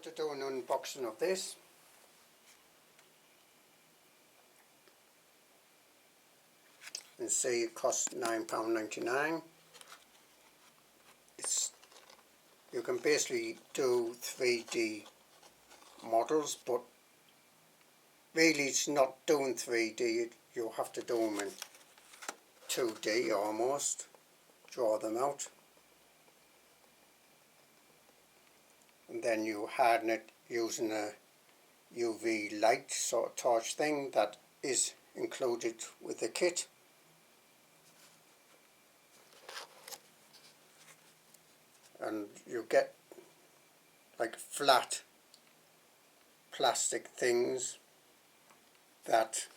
to do an unboxing of this. And see, it costs £9.99. You can basically do 3D models, but really it's not doing 3D. You have to do them in 2D almost. Draw them out, and then you harden it using a UV light sort of torch thing that is included with the kit. And you get like flat plastic things that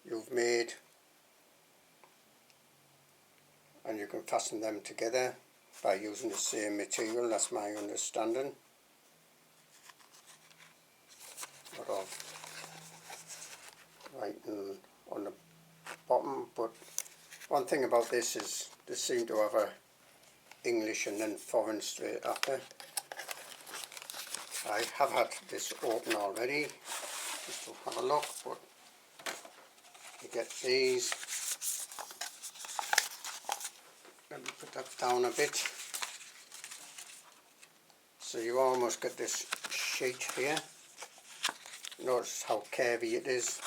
you've made, and you can fasten them together by using the same material. That's my understanding. A lot of writing on the bottom, but one thing about this is they seem to have a English and then foreign straight after. I have had this open already just to have a look, but you get these. Let me put that down a bit. So you almost get this sheet here. Notice how curvy it is.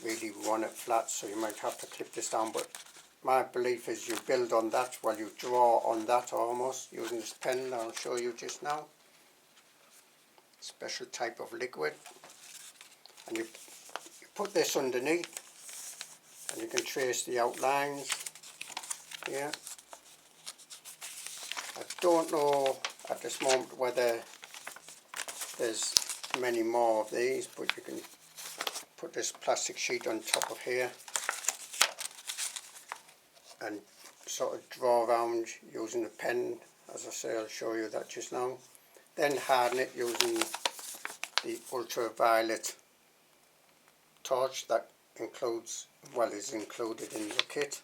Really we want it flat, so you might have to clip this down, but my belief is you build on that while you draw on that almost using this pen I'll show you just now. Special type of liquid. And you put this underneath and you can trace the outlines here. I don't know at this moment whether there's many more of these, but you can put this plastic sheet on top of here and sort of draw around using a pen. As I say, I'll show you that just now. Then harden it using the ultraviolet torch that is included in the kit.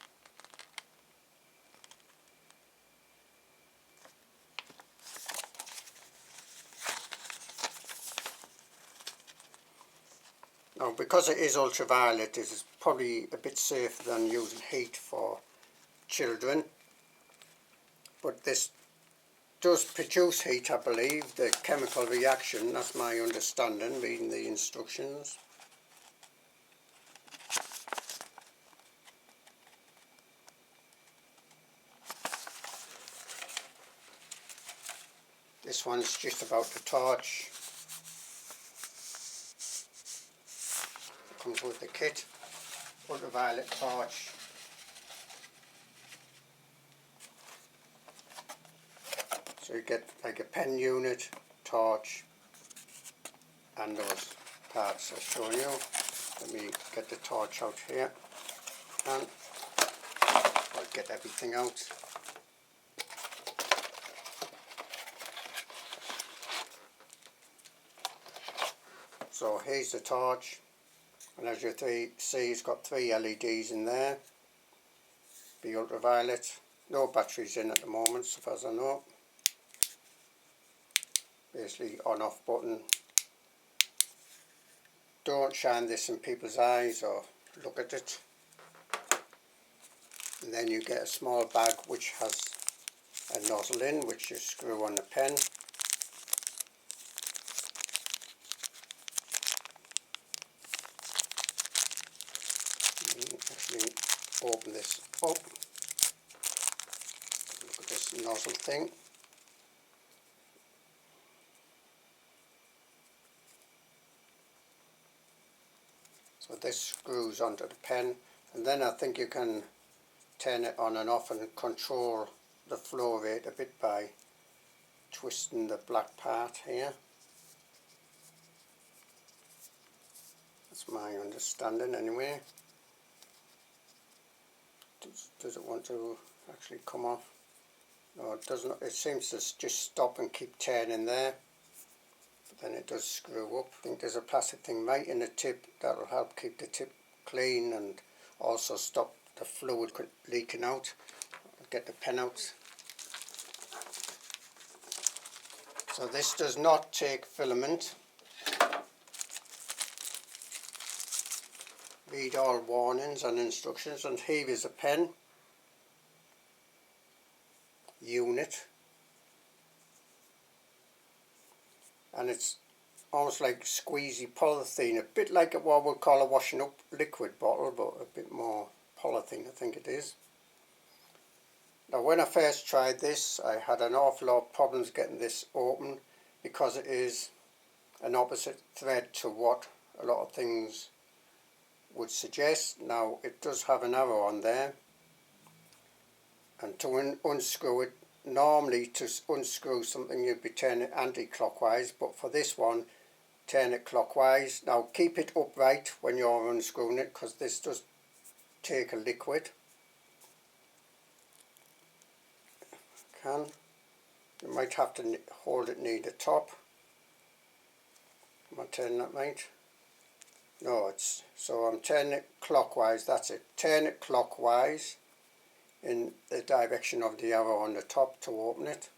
Now, because it is ultraviolet, it is probably a bit safer than using heat for children, but this does produce heat, I believe, the chemical reaction. That's my understanding reading the instructions. This one's just about the torch. It comes with the kit, ultraviolet torch. So you get like a pen unit, torch, and those parts I've shown you. Let me get the torch out here, and I'll get everything out. So here's the torch, and as you see, it's got 3 LEDs in there. The ultraviolet, no batteries in at the moment, so far as I know. Basically on off button. Don't shine this in people's eyes or look at it. And then you get a small bag which has a nozzle in, which you screw on the pen. Actually open this up. Look at this nozzle thing. So this screws onto the pen, and then I think you can turn it on and off and control the flow rate a bit by twisting the black part here. That's my understanding anyway. Does it want to actually come off? No, it doesn't. It seems to just stop and keep turning there. Then it does screw up. I think there's a plastic thing right in the tip that will help keep the tip clean and also stop the fluid leaking out. I'll get the pen out. So this does not take filament. Read all warnings and instructions, and here is a pen unit, and it's almost like squeezy polythene, a bit like what we'll call a washing up liquid bottle, but a bit more polythene I think it is. Now when I first tried this I had an awful lot of problems getting this open because it is an opposite thread to what a lot of things would suggest. Now it does have an arrow on there, and to unscrew it, normally to unscrew something you'd be turning it anti-clockwise, but for this one turn it clockwise. Now keep it upright when you're unscrewing it because this does take a liquid. You might have to hold it near the top. Am I turning that right? No, so I'm turning it clockwise, that's it. Turn it clockwise in the direction of the arrow on the top to open it.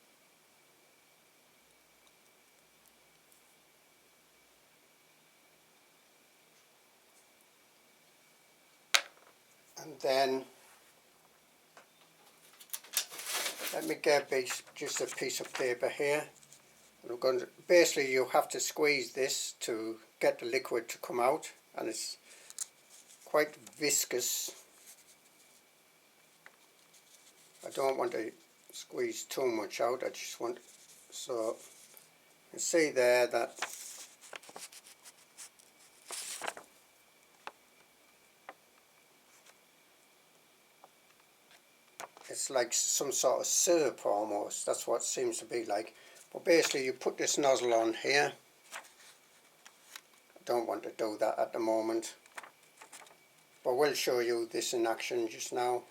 And then let me get just a piece of paper here. I'm going to, basically you have to squeeze this to get the liquid to come out, and it's quite viscous. I don't want to squeeze too much out, I just want, so you can see there that it's like some sort of syrup almost, that's what it seems to be like. But basically you put this nozzle on here. I don't want to do that at the moment, but we'll show you this in action just now.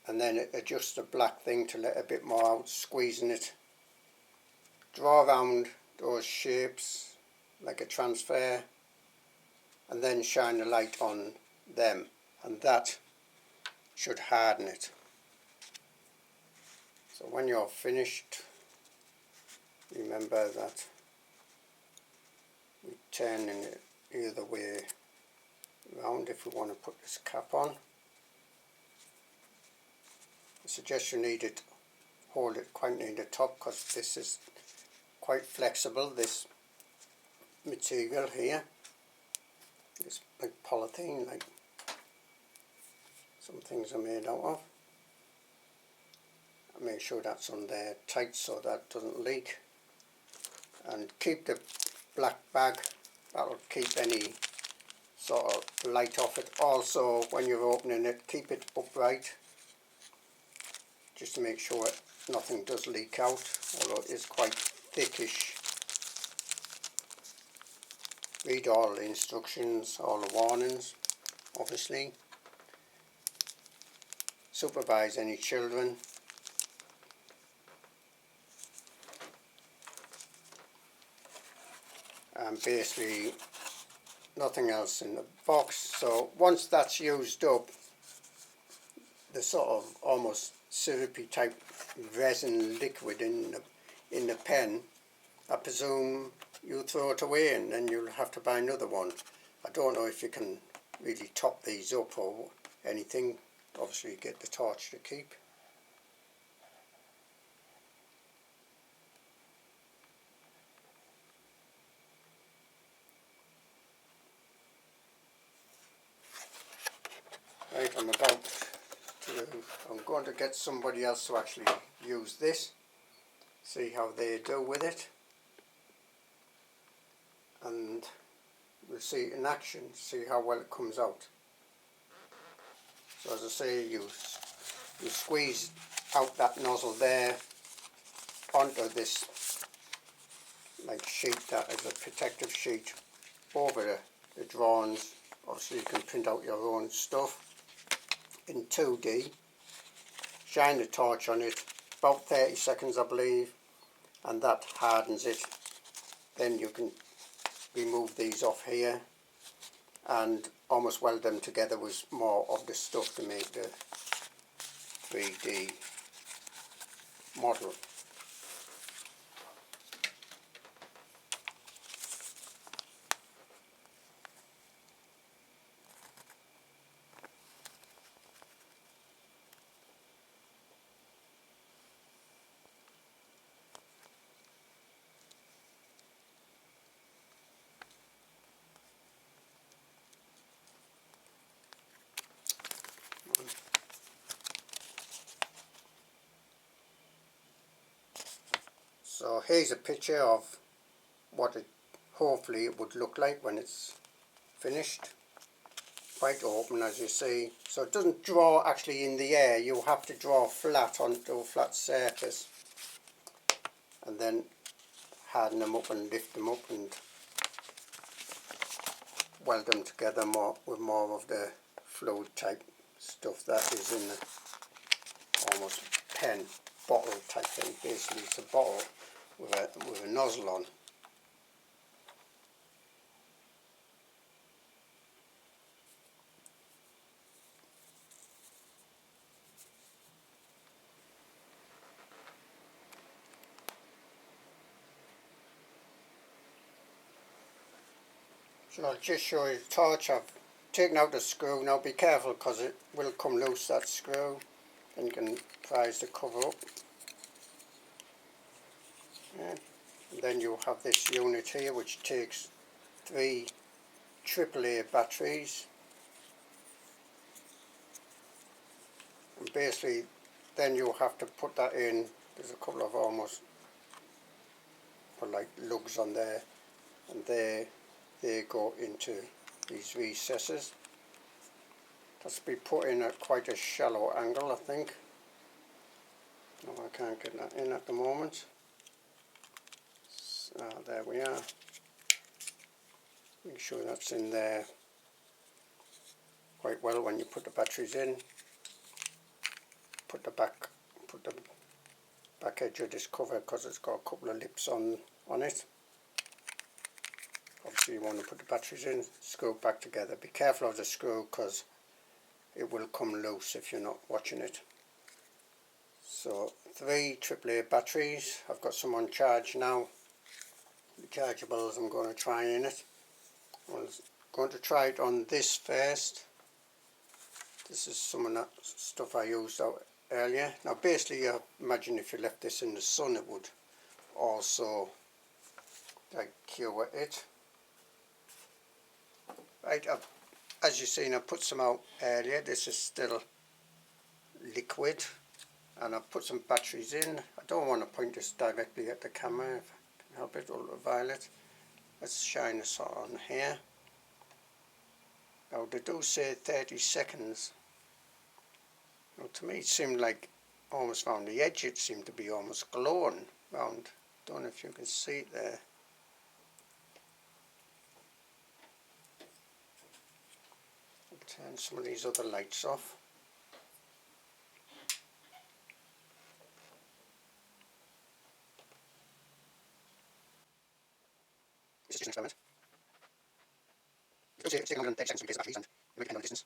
And then it adjusts the black thing to let a bit more out, squeezing it. Draw around those shapes like a transfer, and then shine the light on them, and that should harden it. So when you're finished, remember that we turn it either way round if we want to put this cap on. I suggest you need it, hold it quite near the top because this is quite flexible, this material here. It's like polythene, like some things are made out of. And make sure that's on there tight so that doesn't leak. And keep the black bag, that'll keep any sort of light off it. Also when you're opening it, keep it upright, just to make sure nothing does leak out, although it is quite thickish. Read all the instructions, all the warnings, obviously. Supervise any children. And basically nothing else in the box. So once that's used up, the sort of almost syrupy type resin liquid in the pen, I presume you throw it away and then you'll have to buy another one. I don't know if you can really top these up or anything. Obviously you get the torch to keep. Right, I'm going to get somebody else to actually use this, see how they do with it, and we'll see it in action, see how well it comes out. So as I say, you squeeze out that nozzle there onto this like sheet that is a protective sheet over the drawings. Obviously you can print out your own stuff in 2D, shine the torch on it, about 30 seconds I believe, and that hardens it. Then you can remove these off here and almost weld them together with more of the stuff to make the 3D model. So here's a picture of what it hopefully it would look like when it's finished. Quite open, as you see, so it doesn't draw actually in the air. You have to draw flat onto a flat surface and then harden them up and lift them up and weld them together more with more of the fluid type stuff that is in the almost pen bottle type thing. Basically it's a bottle with a nozzle on. So I'll just show you the torch. I've taken out the screw. Now be careful because it will come loose, that screw. Then you can prise the cover up. Yeah. And then you have this unit here which takes 3 AAA batteries. And basically then you have to put that in. There's a couple of almost like lugs on there, and they go into these recesses. That's to be put in at quite a shallow angle, I think. No, I can't get that in at the moment. So, there we are. Make sure that's in there quite well when you put the batteries in. Put the back edge of this cover because it's got a couple of lips on it. Obviously you want to put the batteries in, screw it back together. Be careful of the screw because it will come loose if you're not watching it. So 3 AAA batteries. I've got some on charge now. The chargeables I'm going to try in it. I'm going to try it on this first. This is some of that stuff I used out earlier. Now basically I imagine if you left this in the sun it would also like cure it. Right, as you've seen I put some out earlier. This is still liquid and I've put some batteries in. I don't want to point this directly at the camera if I can help it. Ultraviolet. Let's shine this on here. Now they do say 30 seconds. Now to me it seemed like almost around the edge it seemed to be almost glowing round. Don't know if you can see it there. Turn some of these other lights off. This is just an experiment. It's taking 130 seconds to replace the batteries and you might depend on the distance.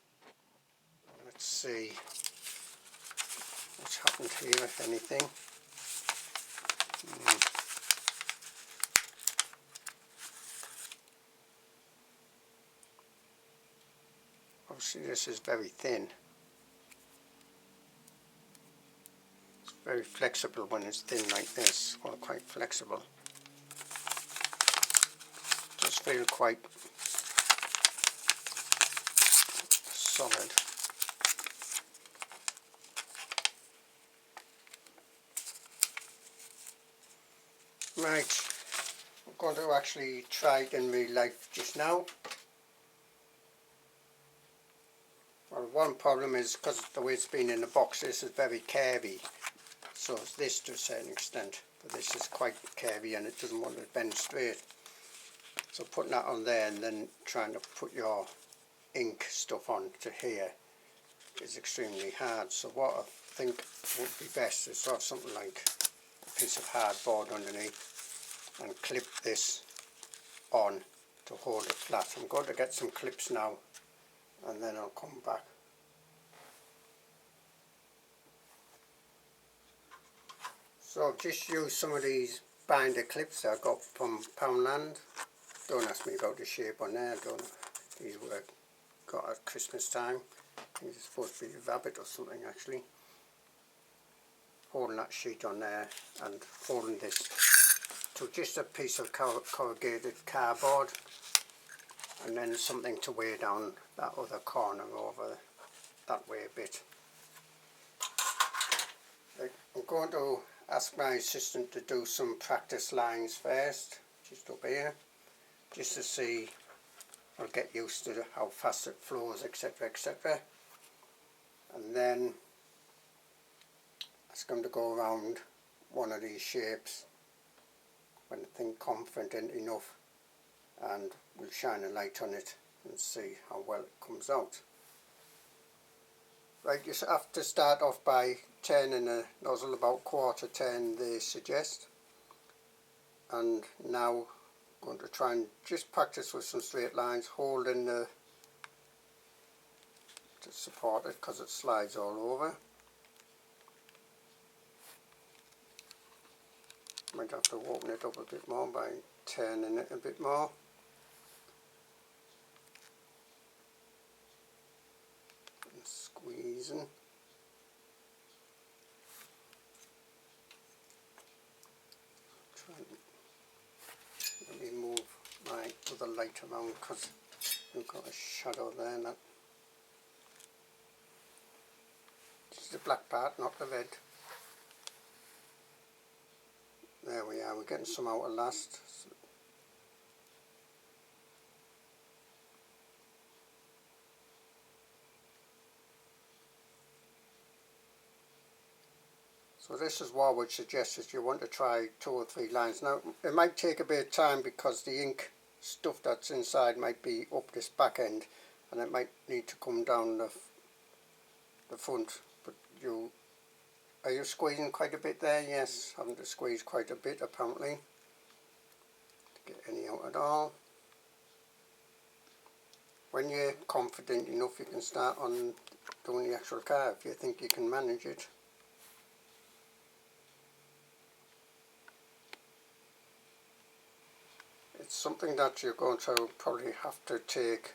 Let's see what's happened here, if anything. Obviously this is very thin. It's very flexible when it's thin like this, or quite flexible. It does feel quite solid. Right, I'm going to actually try it in real life just now. Well, one problem is because the way it's been in the box, this is very curvy. So it's this to a certain extent, but this is quite curvy and it doesn't want to bend straight. So putting that on there and then trying to put your ink stuff on to here is extremely hard. So what I think would be best is to have something like a piece of hardboard underneath and clip this on to hold it flat. I'm going to get some clips now and then I'll come back. So I've just used some of these binder clips that I got from Poundland. Don't ask me about the shape on there. These were got at Christmas time. I think it's supposed to be a rabbit or something actually. Holding that sheet on there and holding this to just a piece of corrugated cardboard, and then something to weigh down that other corner over that way a bit. I'm going to ask my assistant to do some practice lines first, just up here, just to see, I'll get used to how fast it flows, etc, etc. And then ask him to go around one of these shapes when I think confident enough, and we'll shine a light on it and see how well it comes out. Right, you have to start off by turning the nozzle about quarter turn, they suggest. And now I'm going to try and just practice with some straight lines, holding to support it because it slides all over. Might have to open it up a bit more by turning it a bit more. And squeezing. Let me move my other light around because we've got a shadow there. And that. This is the black part, not the red. There we are, we're getting some out at last. So this is what I would suggest if you want to try 2 or 3 lines. Now it might take a bit of time because the ink stuff that's inside might be up this back end and it might need to come down the front. But are you squeezing quite a bit there? Yes, having to squeeze quite a bit apparently to get any out at all. When you're confident enough you can start on doing the actual car if you think you can manage it. It's something that you're going to probably have to take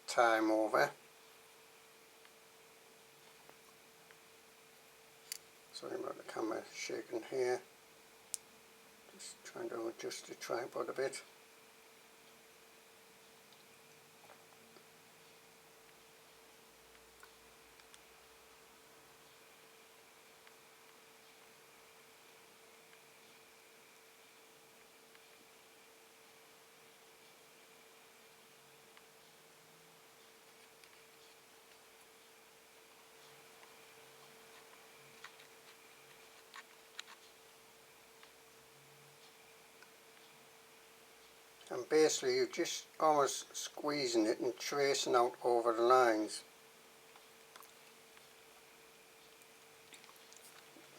time over. Sorry about the camera shaking here. Just trying to adjust the tripod a bit. And basically you're just almost squeezing it and tracing out over the lines.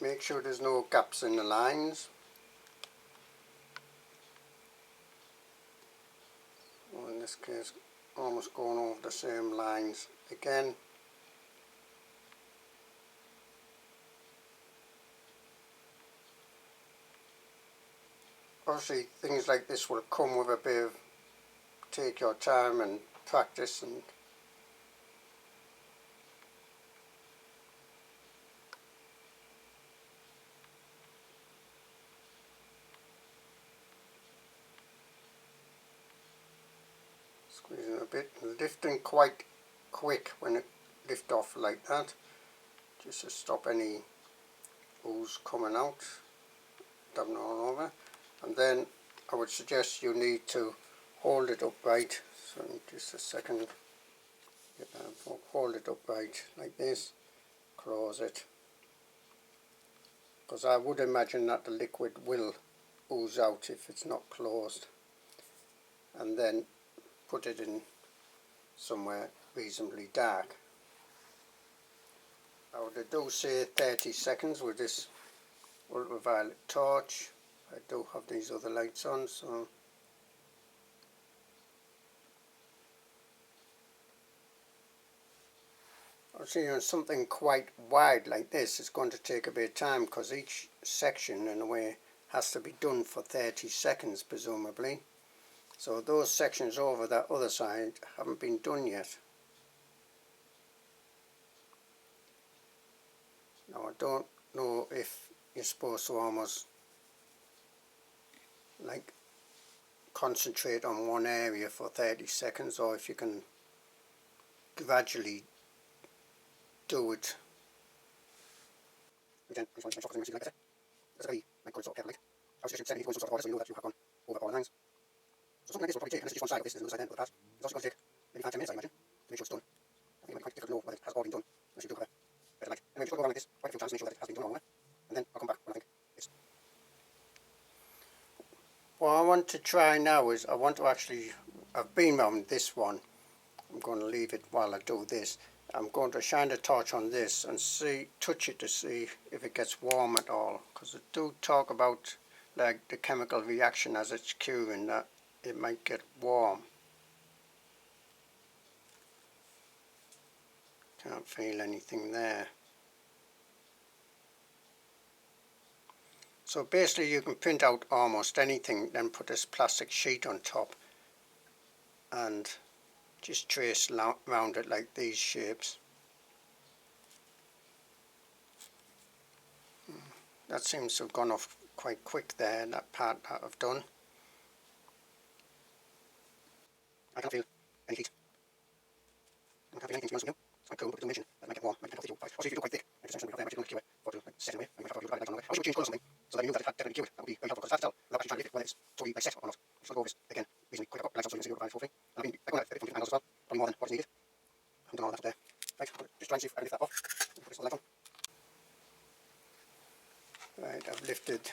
Make sure there's no gaps in the lines. Well, in this case almost going over the same lines again. Obviously things like this will come with a bit of take your time and practice, and squeezing a bit, lifting quite quick when it lift off like that, just to stop any ooze coming out, dabbing all over. And then I would suggest you need to hold it upright, so just a second, hold it upright like this, close it, because I would imagine that the liquid will ooze out if it's not closed. And then put it in somewhere reasonably dark. I would do say 30 seconds with this ultraviolet torch. I do have these other lights on, so obviously on something quite wide like this it's going to take a bit of time because each section in a way has to be done for 30 seconds presumably. So those sections over that other side haven't been done yet. Now I don't know if you're supposed to almost like concentrate on one area for 30 seconds or if you can gradually do it again, I just want to make sure because I'm like better. That's a very good sort of pale light. I was just setting it into one sort of order so you know that you have gone over all the lines. So something like this will probably take, and this is just one side of this, there's another side then for the pad. It's also going to take maybe 5-10 minutes, I imagine, to make sure it's done. I think it might be quite difficult to know whether it has all been done unless you do have a better light. Anyway, just go around like this quite a few times to make sure that it has been done all the way. And then I'll come back when I think it's... What I want to try now is I want to actually... I've been around this one. I'm going to leave it while I do this. I'm going to shine the torch on this and see, touch it to see if it gets warm at all, because they do talk about like the chemical reaction as it's curing that it might get warm. Can't feel anything there. So basically you can print out almost anything, then put this plastic sheet on top and just trace round it like these shapes. That seems to have gone off quite quick there, that part that I've done. I can't feel any heat. I can't feel anything to be honest with you. It's quite cool, but it's illumination. That might get warm. Might get heat. Also, if you do quite thick, like the section we have there, might you don't cure it, or to like set it away, and you might have to light on the way. I wish you would change colour or something, so that you knew that it had definitely cured. That would be very helpful, because it's hard to tell without actually trying to lift it, whether it's totally like set or not. Just want to go over this again, reasonably quick. I've got lights on so you can see the lights hopefully. And I've been going at it from different angles as well, probably more than what is needed. I haven't done all that up there. Right, just try and see if I can lift that off. Put this light on. Right, I've lifted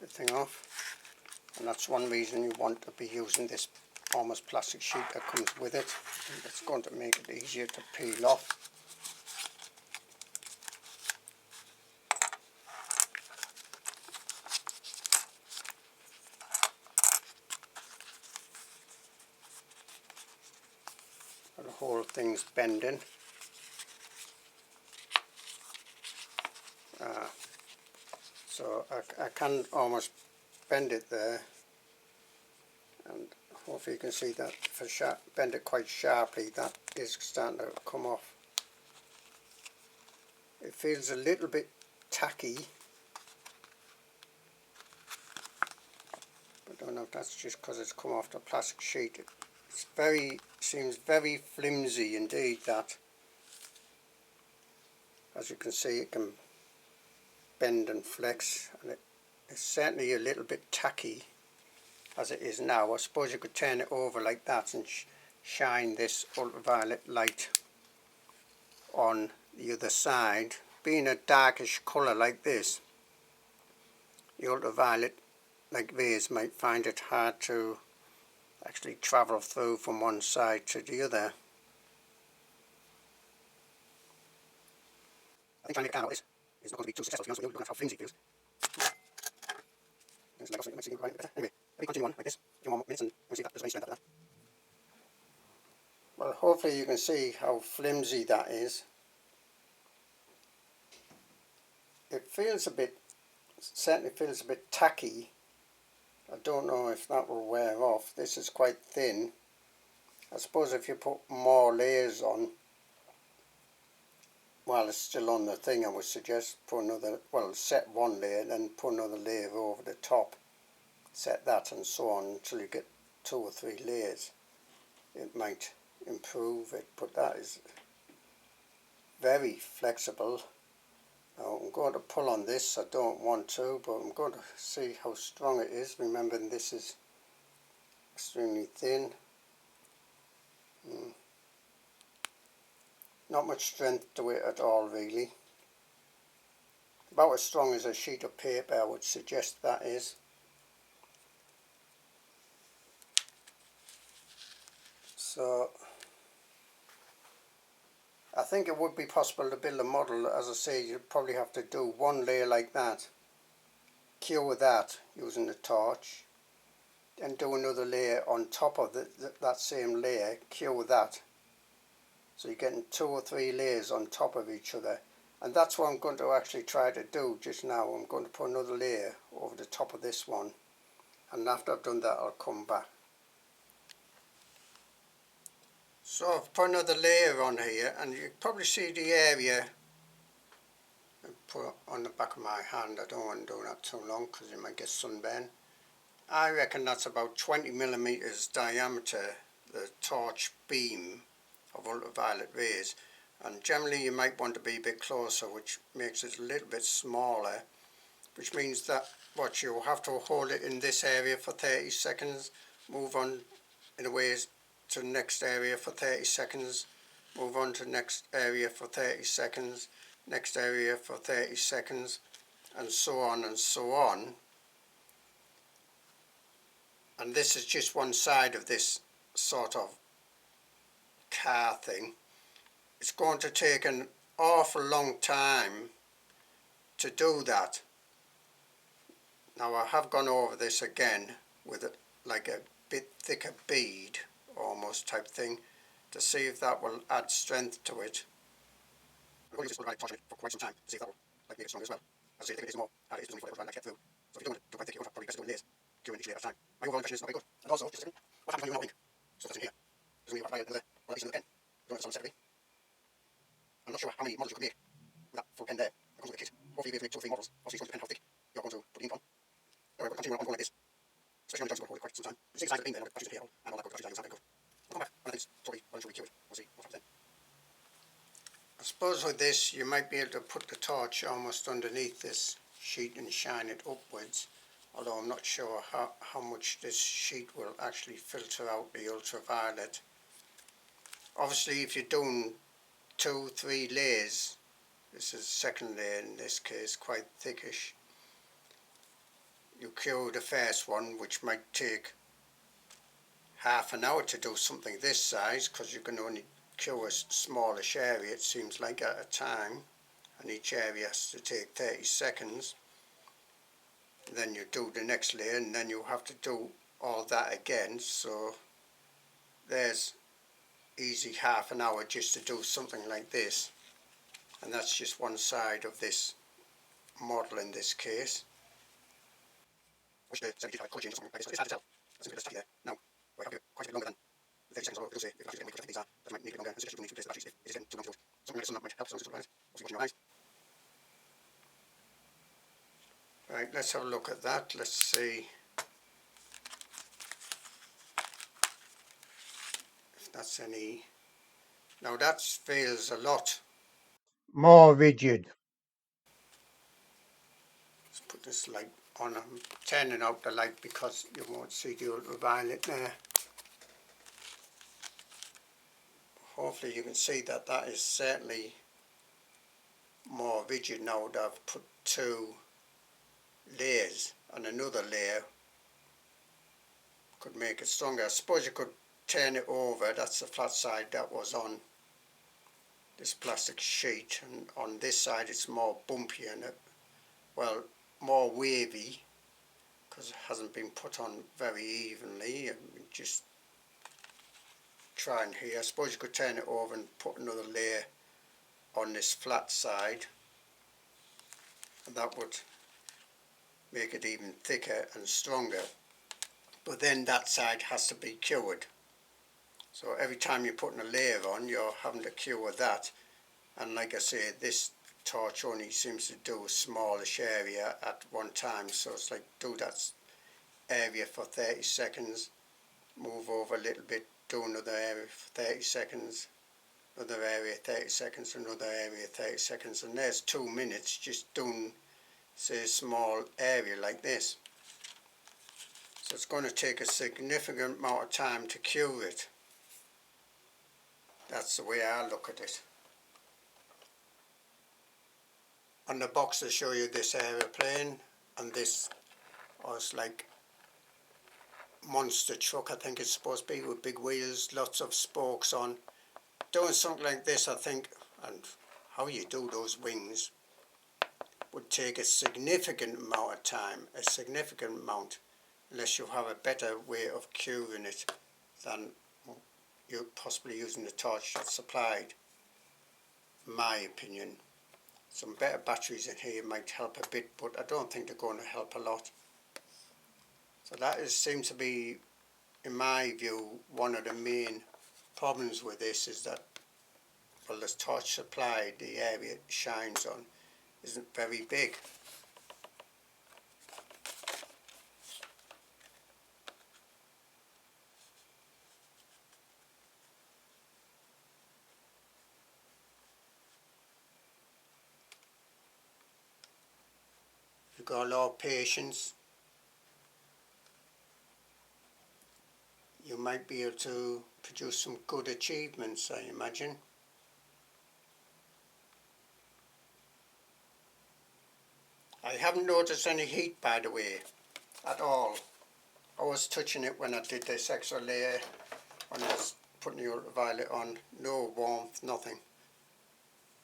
the thing off, and that's one reason you want to be using this almost plastic sheet that comes with it. It's going to make it easier to peel off. The whole thing's bending. So I can almost bend it there, and hopefully you can see that if I bend it quite sharply, that is starting to come off. It feels a little bit tacky, but I don't know if that's just because it's come off the plastic sheet. It seems very flimsy indeed, that. As you can see, it can bend and flex, and it's certainly a little bit tacky as it is now. I suppose you could turn it over like that and shine this ultraviolet light on the other side. Being a darkish colour like this, the ultraviolet like rays might find it hard to actually travel through from one side to the other. I think trying to make a car out of this is not going to be too successful, to be honest with you, looking at how flimsy it feels. There's like also, you might see it better. Anyway, let me continue on like this, a few more minutes, and we'll see that there's very strength after that. Well, hopefully you can see how flimsy that is. It feels a bit, certainly feels a bit tacky. I don't know if that will wear off. This is quite thin. I suppose if you put more layers on, while it's still on the thing, I would suggest put another, well, set one layer, then put another layer over the top. Set that and so on until you get 2 or 3 layers. It might improve it, but that is very flexible. Now I'm going to pull on this. I don't want to, but I'm going to see how strong it is, remembering this is extremely thin. Not much strength to it at all, really. About as strong as a sheet of paper, I would suggest that is. So I think it would be possible to build a model. As I say, you'd probably have to do one layer like that, cure that using the torch, and do another layer on top of that same layer, cure that. So you're getting 2 or 3 layers on top of each other. And that's what I'm going to actually try to do just now. I'm going to put another layer over the top of this one. And after I've done that, I'll come back. So I've put another layer on here, and you can probably see the area. I put it on the back of my hand. I don't want to do that too long because you might get sunburn. I reckon that's about 20 millimeters diameter, the torch beam of ultraviolet rays. and generally you might want to be a bit closer, which makes it a little bit smaller, which means that what you have to hold it in this area for 30 seconds, move on in a way to the next area for 30 seconds, move on to the next area for 30 seconds, next area for 30 seconds, and so on and so on. And this is just one side of this sort of car thing. It's going to take an awful long time to do that. Now I have gone over this again with like a bit thicker bead almost type thing to see if that will add strength to it. I'm going to use this torch for quite some time to see if that will make it stronger as well. As I say, the thicker it is, the more hard it is to get through. So if you're doing it quite thick, you'll probably best do it in layers, curing each layer at a time. My overall impression is not very good. And also, just a second, what happens when you not ink? So that's in here. Doesn't mean you apply another, or at least another pen. Doing it on separately. I'm not sure how many models you could make with that full pen there. That comes with the kit. Hopefully you'll be able to make 2 or 3 models. Obviously it's going to depend how thick you're going to put the ink on. Anyway, we'll continue on going like this. Especially on the joints, we'll hold it quite some time. You see the size of the beam there, and the batteries in here, and all that good batteries are good. We'll come back when I think it's totally well and truly cured. We'll see what happens then. I suppose with this you might be able to put the torch almost underneath this sheet and shine it upwards, although I'm not sure how much this sheet will actually filter out the ultraviolet. Obviously if you're doing 2-3 layers, this is second layer in this case, quite thickish, you cure the first one, which might take half an hour to do something this size, because you can only cure a smallish area, it seems like, at a time, and each area has to take 30 seconds. Then you do the next layer, and then you have to do all that again, so there's easy half an hour just to do something like this. And that's just one side of this model in this case. Which the 75 colour change or something like this, it's hard to tell. That's a bit of stuff there. Now, I have to do it quite a bit longer than 30 seconds, or it'll say if the batteries are getting weaker, I think these are, that might need a bit longer, and especially when you replace the batteries if it is getting too long to do it. Something like this, that might help, so just look at it. Obviously watching your eyes. Right, let's have a look at that. Let's see if that's any. Now that feels a lot more rigid. Let's put this light on. I'm turning out the light because you won't see the ultraviolet there. Hopefully you can see that that is certainly more rigid now that I've put 2 layers, and another layer could make it stronger. I suppose you could turn it over. That's the flat side that was on this plastic sheet, and on this side it's more bumpy and well, more wavy because it hasn't been put on very evenly. Just trying here. I suppose you could turn it over and put another layer on this flat side, and that would make it even thicker and stronger. But then that side has to be cured. So every time you're putting a layer on, you're having to cure that. And like I say, this torch only seems to do a smallish area at one time. So it's like do that area for 30 seconds, move over a little bit, do another area for 30 seconds, another area 30 seconds, another area 30 seconds. And there's 2 minutes just doing, say, a small area like this. So it's going to take a significant amount of time to cure it. That's the way I look at it. On the box they show you this aeroplane, and this was like monster truck, I think it's supposed to be, with big wheels, lots of spokes on. Doing something like this, I think, and how you do those wings, would take a significant amount of time, a significant amount, unless you have a better way of curing it than you're possibly using the torch that's supplied, in my opinion. Some better batteries in here might help a bit, but I don't think they're going to help a lot. So that seems to be, in my view, one of the main problems with this, is that, well, the torch supplied, the area it shines on, isn't very big. got a lot of patience, you might be able to produce some good achievements, I imagine. I haven't noticed any heat, by the way, at all. I was touching it when I did this extra layer, when I was putting the ultraviolet on. No warmth, nothing.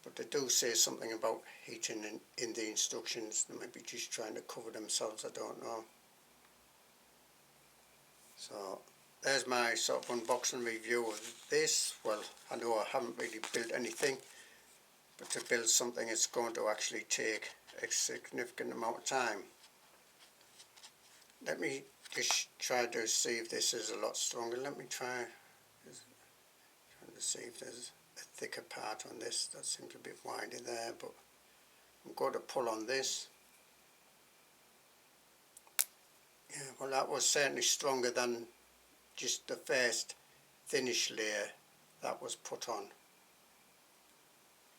But they do say something about heating in the instructions. They might be just trying to cover themselves, I don't know. So there's my sort of unboxing review of this. Well, I know I haven't really built anything, but to build something it's going to actually take a significant amount of time. Let me just try to see if this is a lot stronger. Let me trying to see if there's a thicker part on this. That seems a bit wider there, but I'm going to pull on this. Yeah, well, that was certainly stronger than just the first thinnish layer that was put on.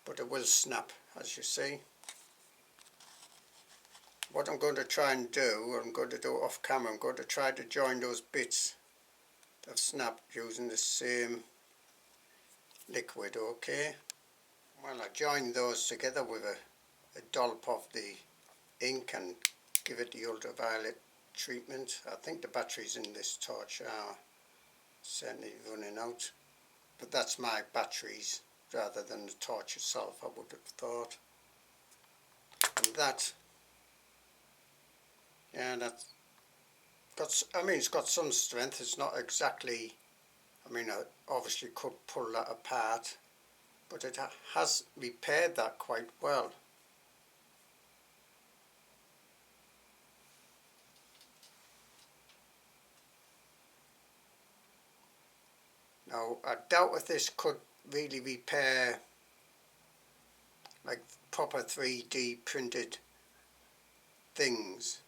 But it will snap, as you see. What I'm going to try and do, I'm going to do it off camera, I'm going to try to join those bits that have snapped using the same liquid, okay? Well, I joined those together with a dollop of the ink and give it the ultraviolet treatment. I think the batteries in this torch are certainly running out, but that's my batteries rather than the torch itself, I would have thought. And that, yeah, that's got, I mean, it's got some strength. It's not exactly, I mean, I obviously could pull that apart, but it has repaired that quite well. Now, I doubt if this could really repair like proper 3D printed things.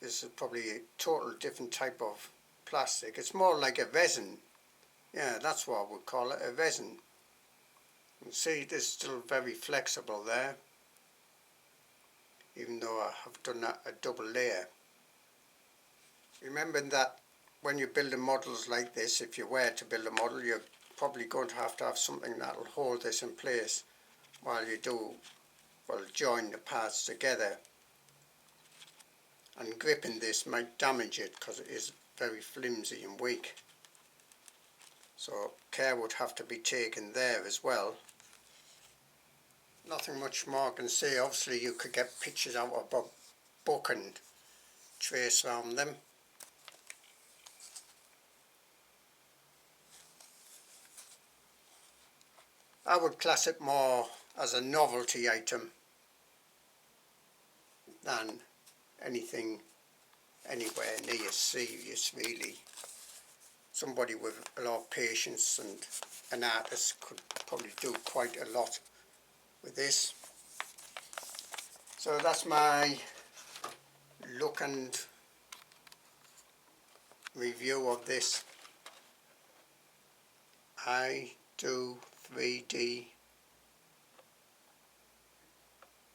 This is probably a total different type of plastic. It's more like a resin. Yeah, that's what I would call it, a resin. You can see this is still very flexible there, even though I have done a double layer. Remember that when you're building models like this, if you were to build a model, you're probably going to have something that will hold this in place while you do, well, join the parts together. And gripping this might damage it because it is very flimsy and weak. So care would have to be taken there as well. Nothing much more I can say. Obviously you could get pictures out of a book and trace around them. I would class it more as a novelty item than anything anywhere near serious, really. Somebody with a lot of patience and an artist could probably do quite a lot with this. So that's my look and review of this I Do 3D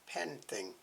pen thing.